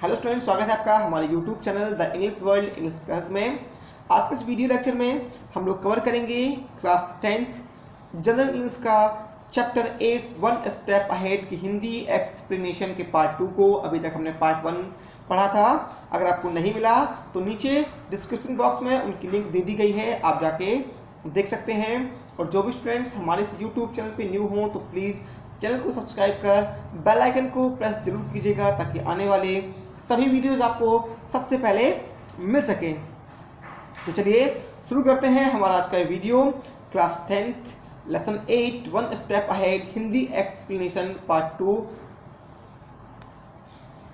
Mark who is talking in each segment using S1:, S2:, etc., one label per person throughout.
S1: Hello student, स्वागत है आपका हमारे YouTube channel the English world English class में। आज के इस वीडियो लेक्चर में हम लोग कवर करेंगे क्लास 10th जनरल इंग्लिश का चैप्टर 8 वन स्टेप अहेड की हिंदी एक्सप्लेनेशन के पार्ट 2 को। अभी तक हमने पार्ट 1 पढ़ा था। अगर आपको नहीं मिला तो नीचे डिस्क्रिप्शन बॉक्स में उनकी लिंक दे दी गई है, आप जाके देख सकते हैं। और जो भी स्टूडेंट्स हमारे इस यूट्यूब चैनल पे न्यू हों तो प्लीज़ चैनल को सब्सक्राइब कर बेल आइकन को प्रेस जरूर कीजिएगा ताकि आने वाले सभी वीडियोस आपको सबसे पहले मिल सके। तो चलिए शुरू करते हैं हमारा आज का video. Class 10th lesson 8 one step ahead Hindi explanation part 2।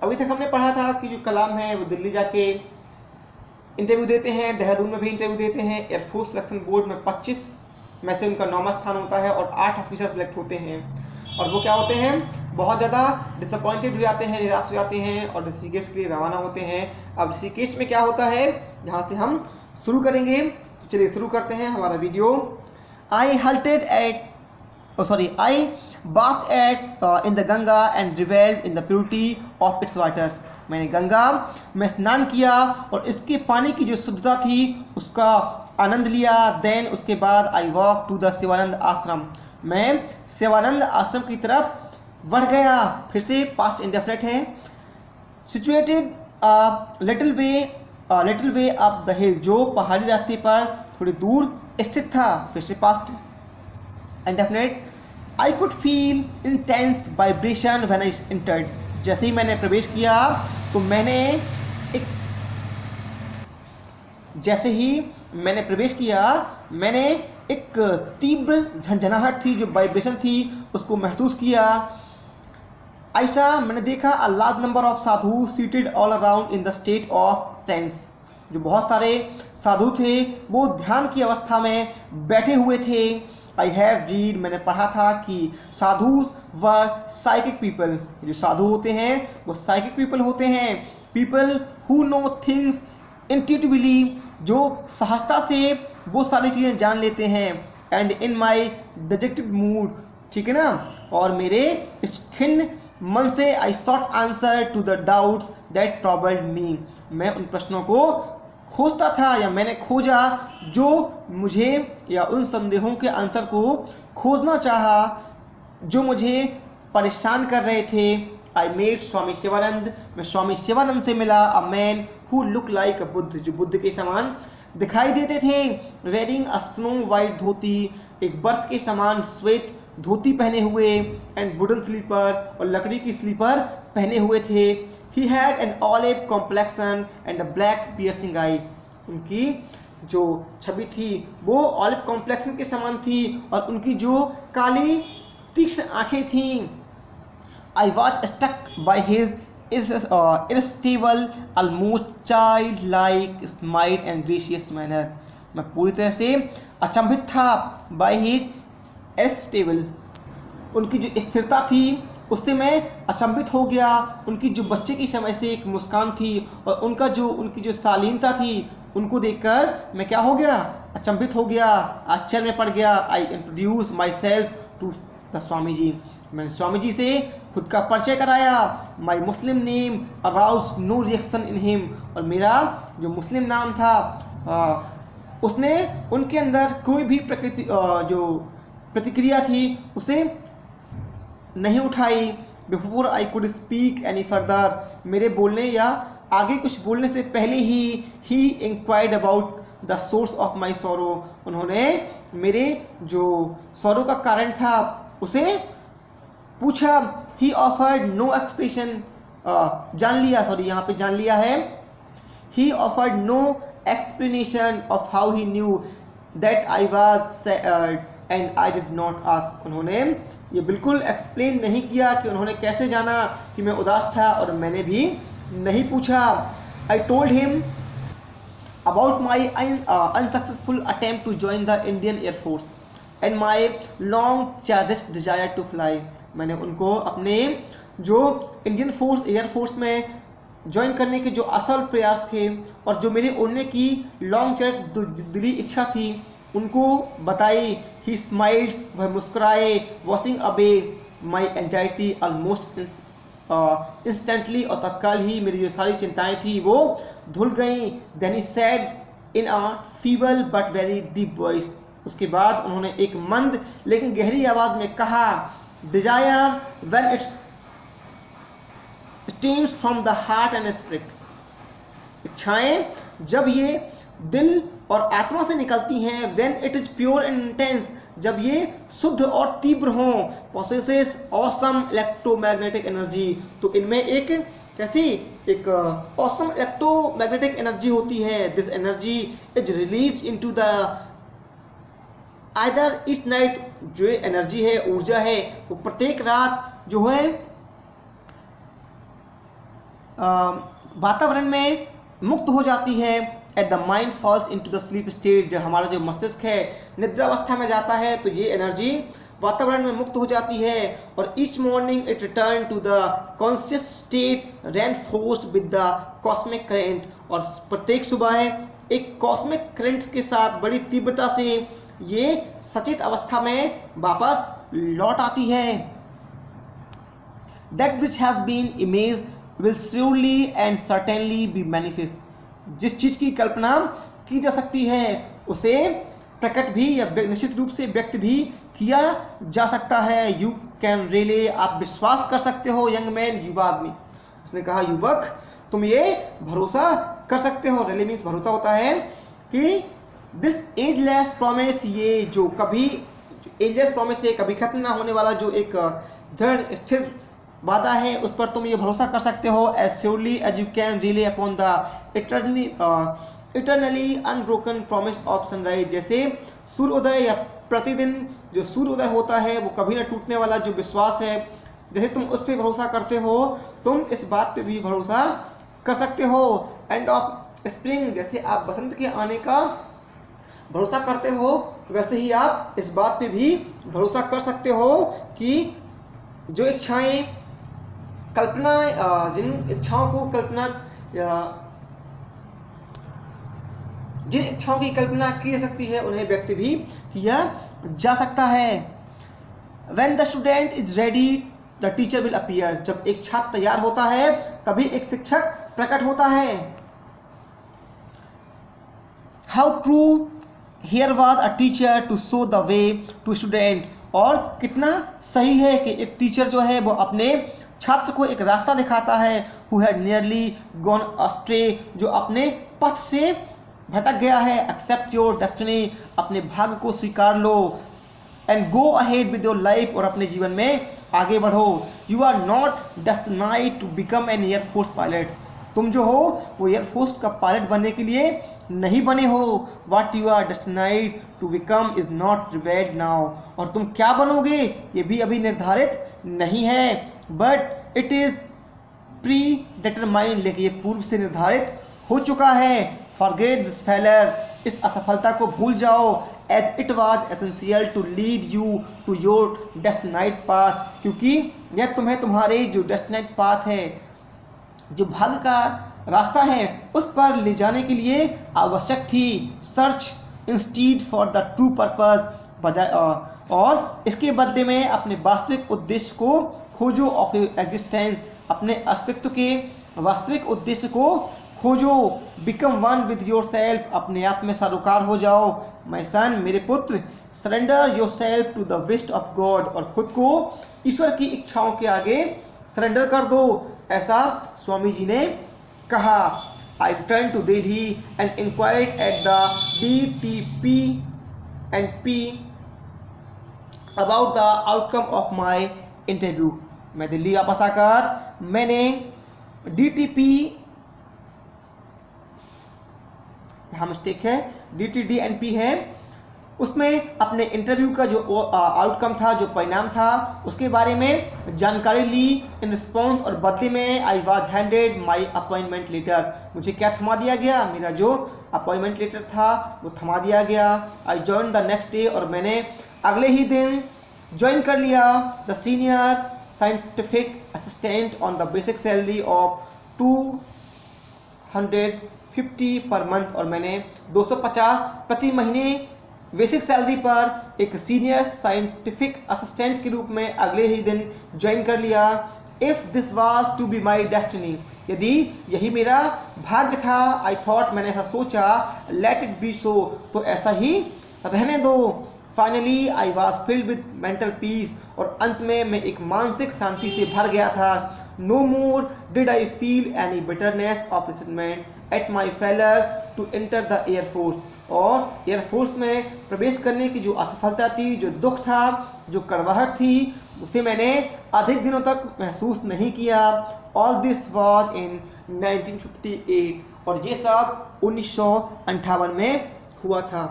S1: अभी तक हमने पढ़ा था कि जो कलाम है वो दिल्ली जाके इंटरव्यू देते हैं, देहरादून में भी इंटरव्यू देते हैं। एयरफोर्स सिलेक्शन बोर्ड में 25 में से उनका 9वां स्थान होता है और 8 ऑफिसर सेलेक्ट होते हैं। और वो क्या होते हैं, बहुत ज़्यादा डिसअपॉइंटेड हो जाते हैं, निराश हो जाते हैं और ऋषिकेश के लिए रवाना होते हैं। अब ऋषिकेश में क्या होता है, यहाँ से हम शुरू करेंगे। तो चलिए शुरू करते हैं हमारा video. I bathed in the Ganga and reveled in the purity of its water। मैंने गंगा में स्नान किया और इसके पानी की जो शुद्धता थी उसका आनंद लिया। देन उसके बाद I walk to the Shivananda Ashram. मैं शिवानंद आश्रम की तरफ बढ़ गया। फिर से पास्ट इंडेफिनिट है। Situated little way up the हिल, जो पहाड़ी रास्ते पर थोड़ी दूर स्थित था। फिर से past indefinite. I could feel intense vibration when I entered. जैसे ही मैंने प्रवेश किया तो मैंने एक तीव्र झंझनाहट थी, जो वाइब्रेशन थी उसको महसूस किया। ऐसा मैंने देखा a large number of sadhu seated all around in the state of trance. जो बहुत सारे साधु थे वो ध्यान की अवस्था में बैठे हुए थे। आई हैव रीड, मैंने पढ़ा था कि साधुस वर साइकिक पीपल। जो साधु होते हैं वो साइकिक पीपल होते हैं। People who know things intuitively, जो सहजता से वो सारी चीज़ें जान लेते हैं। And in my dejected mood, ठीक है ना, और मेरे इस खिन्न मन से I sought answer to the doubts that troubled me. मैं उन प्रश्नों को खोजता था या मैंने खोजा जो मुझे, या उन संदेहों के आंसर को खोजना चाहा जो मुझे परेशान कर रहे थे। आई मेट स्वामी शिवानंद, मैं स्वामी शिवानंद से मिला। A man who look like अ बुद्ध, जो बुद्ध के समान दिखाई देते थे। वेयरिंग अ स्नो वाइट धोती, एक बर्फ के समान श्वेत धोती पहने हुए। एंड वुडन स्लीपर, और लकड़ी की स्लीपर पहने हुए थे। He had an olive complexion and a black piercing eye. उनकी जो छवि थी वो ऑलिव कॉम्प्लेक्शन के समान थी और उनकी जो काली तीक्ष्ण आंखें थीं। I was stuck by his irresistible, almost childlike smile and gracious manner। मैं पूरी तरह से अचंभित था। by his irresistible, उनकी जो स्थिरता थी उससे मैं अचंभित हो गया। उनकी जो बच्चे की समय से एक मुस्कान थी और उनकी जो शालीनता थी उनको देखकर मैं क्या हो गया, अचंभित हो गया, आश्चर्य में पड़ गया। I introduce myself to the Swami ji, मैंने स्वामी जी से खुद का परिचय कराया। My Muslim name arouse no reaction in him, और मेरा जो मुस्लिम नाम था उसने उनके अंदर कोई भी जो प्रतिक्रिया थी उसे नहीं उठाई। Before I could speak any further, मेरे बोलने या आगे कुछ बोलने से पहले ही inquired about the source of my sorrow, उन्होंने मेरे जो सॉरो का कारण था उसे पूछा। ही ऑफर्ड नो एक्सप्रेशन, जान लिया है। He offered no explanation of how he knew that I was sad and I did not ask. उन्होंने ये बिल्कुल एक्सप्लेन नहीं किया कि उन्होंने कैसे जाना कि मैं उदास था और मैंने भी नहीं पूछा। I told him about my unsuccessful attempt to join the Indian air force and my long cherished desire to fly. मैंने उनको अपने जो इंडियन एयरफोर्स में ज्वाइन करने के जो असल प्रयास थे और जो मेरे उड़ने की लॉन्ग चेरिश्ड दिली इच्छा थी उनको बताई। ही स्माइल्ड, वह मुस्कुराए। Washing away my anxiety almost instantly, और तत्काल ही मेरी जो सारी चिंताएं थी वो धुल गई। Then he said in a feeble but very deep voice, उसके बाद उन्होंने एक मंद लेकिन गहरी आवाज में कहा, desire when its stems from the heart and spirit, इच्छाएं जब ये दिल और आत्मा से निकलती हैं, when it is pure and intense, जब ये शुद्ध और तीव्र हों, पोसेसेस ऑसम इलेक्ट्रोमैग्नेटिक एनर्जी, तो इनमें एक कैसी एक ऑसम इलेक्ट्रोमैग्नेटिक एनर्जी होती है। This energy is release into the either each night, जो एनर्जी है, ऊर्जा है, वो प्रत्येक रात जो है वातावरण में मुक्त हो जाती है। At the mind falls into the sleep state, जब हमारा जो मस्तिष्क है निद्रावस्था में जाता है तो ये एनर्जी वातावरण में मुक्त हो जाती है। और each morning it return to the conscious state reinforced with the cosmic current, और प्रत्येक सुबह एक कॉस्मिक करेंट के साथ बड़ी तीव्रता से ये सचेत अवस्था में वापस लौट आती है। That which has been image will surely and certainly be manifest, जिस चीज की कल्पना की जा सकती है उसे प्रकट भी या निश्चित रूप से व्यक्त भी किया जा सकता है। यू कैन रियली, आप विश्वास कर सकते हो यंग मैन, युवा आदमी, उसने कहा युवक तुम ये भरोसा कर सकते हो। रियली मीन्स भरोसा होता है कि दिस एजलेस प्रॉमिस, ये जो कभी एजलेस प्रॉमिस है, कभी खत्म ना होने वाला जो एक दृढ़ स्थिर वादा है, उस पर तुम ये भरोसा कर सकते हो। As surely as you can rely upon the eternally unbroken promise of sunrise, जैसे सूर्योदय या प्रतिदिन जो सूर्योदय होता है वो कभी ना टूटने वाला जो विश्वास है, जैसे तुम उस पर भरोसा करते हो, तुम इस बात पे भी भरोसा कर सकते हो। एंड ऑफ स्प्रिंग, जैसे आप बसंत के आने का भरोसा करते हो, वैसे ही आप इस बात पे भी भरोसा कर सकते हो कि जो इच्छाएं कल्पना, जिन इच्छाओं को कल्पना, जिन इच्छाओं की कल्पना की जा सकती है उन्हें व्यक्त भी किया जा सकता है। When the student is ready, the teacher will appear, जब एक छात्र तैयार होता है तभी एक शिक्षक प्रकट होता है। How true here was a teacher to show the way to student, और कितना सही है कि एक टीचर जो है वो अपने छात्र को एक रास्ता दिखाता है। Who had nearly gone astray, जो अपने पथ से भटक गया है। Accept your destiny, अपने भाग्य को स्वीकार लो। And go ahead with your life, और अपने जीवन में आगे बढ़ो। You are not destined to become an Air Force pilot, तुम जो हो वो एयरफोर्स का पायलट बनने के लिए नहीं बने हो। What you are destined to become is not revealed now, और तुम क्या बनोगे ये भी अभी निर्धारित नहीं है। But it is predetermined, लेकिन ये पूर्व से निर्धारित हो चुका है। Forget this failure, इस असफलता को भूल जाओ। As it was essential to lead you to your destined path, क्योंकि यह तुम्हें तुम्हारे जो destined path है, जो भाग्य का रास्ता है, उस पर ले जाने के लिए आवश्यक थी। Search instead for the true purpose, बजाय और इसके बदले में अपने वास्तविक उद्देश्य को खोजो। ऑफ एग्जिस्टेंस, अपने अस्तित्व के वास्तविक उद्देश्य को खोजो। Become one with your self, अपने आप में सारोकार हो जाओ। माय सन, मेरे पुत्र, surrender your self to the wish of God, और खुद को ईश्वर की इच्छाओं के आगे सरेंडर कर दो, ऐसा स्वामी जी ने कहा। I return to Delhi and inquired at the DTP and P about the outcome of my interview. मैं दिल्ली वापस आकर मैंने DTP, यहाँ मिस्टेक है, DTD&P है, उसमें अपने इंटरव्यू का जो आउटकम था, जो परिणाम था, उसके बारे में जानकारी ली। इन रिस्पॉन्स, और बदले में I was handed my appointment letter, मुझे क्या थमा दिया गया, मेरा जो अपॉइंटमेंट लेटर था वो थमा दिया गया। I join the next day, और मैंने अगले ही दिन ज्वाइन कर लिया the senior scientific assistant on the basic salary of 250 per month, और मैंने 250 प्रति महीने बेसिक सैलरी पर एक सीनियर साइंटिफिक असिस्टेंट के रूप में अगले ही दिन ज्वाइन कर लिया। If this was to be my destiny, यदि यही मेरा भाग्य था, आई थॉट, मैंने ऐसा सोचा, लेट इट बी सो, तो ऐसा ही रहने दो। Finally I was filled with mental peace, और अंत में मैं एक मानसिक शांति से भर गया था। No more did I feel any bitterness of resentment at my failure to enter the air force, और एयरफोर्स में प्रवेश करने की जो असफलता थी, जो दुख था, जो कड़वाहट थी, उसे मैंने अधिक दिनों तक महसूस नहीं किया। ऑल दिस वॉज इन 1958, और ये सब 1958 में हुआ था।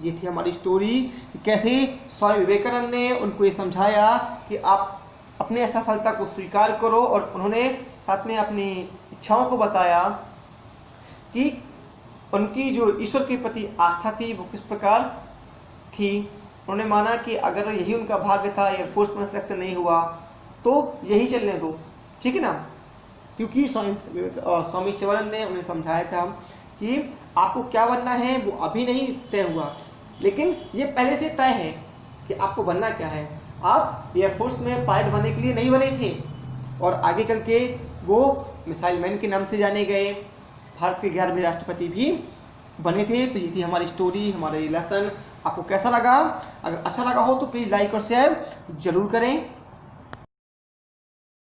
S1: ये थी हमारी स्टोरी कि कैसे स्वामी विवेकानंद ने उनको ये समझाया कि आप अपने असफलता को स्वीकार करो, और उन्होंने साथ में अपनी इच्छाओं को बताया कि उनकी जो ईश्वर के प्रति आस्था थी वो किस प्रकार थी। उन्होंने माना कि अगर यही उनका भाग्य था, एयरफोर्स में सिलेक्शन नहीं हुआ, तो यही चलने दो, ठीक है ना, क्योंकि स्वामी शिवानंद ने उन्हें समझाया था कि आपको क्या बनना है वो अभी नहीं तय हुआ, लेकिन ये पहले से तय है कि आपको बनना क्या है। आप एयरफोर्स में पायलट बनने के लिए नहीं बने थे, और आगे चल के वो मिसाइल मैन के नाम से जाने गए, भारत के 11वें राष्ट्रपति भी बने थे। तो ये थी हमारी स्टोरी, हमारा ये लेसन। आपको कैसा लगा? अगर अच्छा लगा हो तो प्लीज़ लाइक और शेयर ज़रूर करें।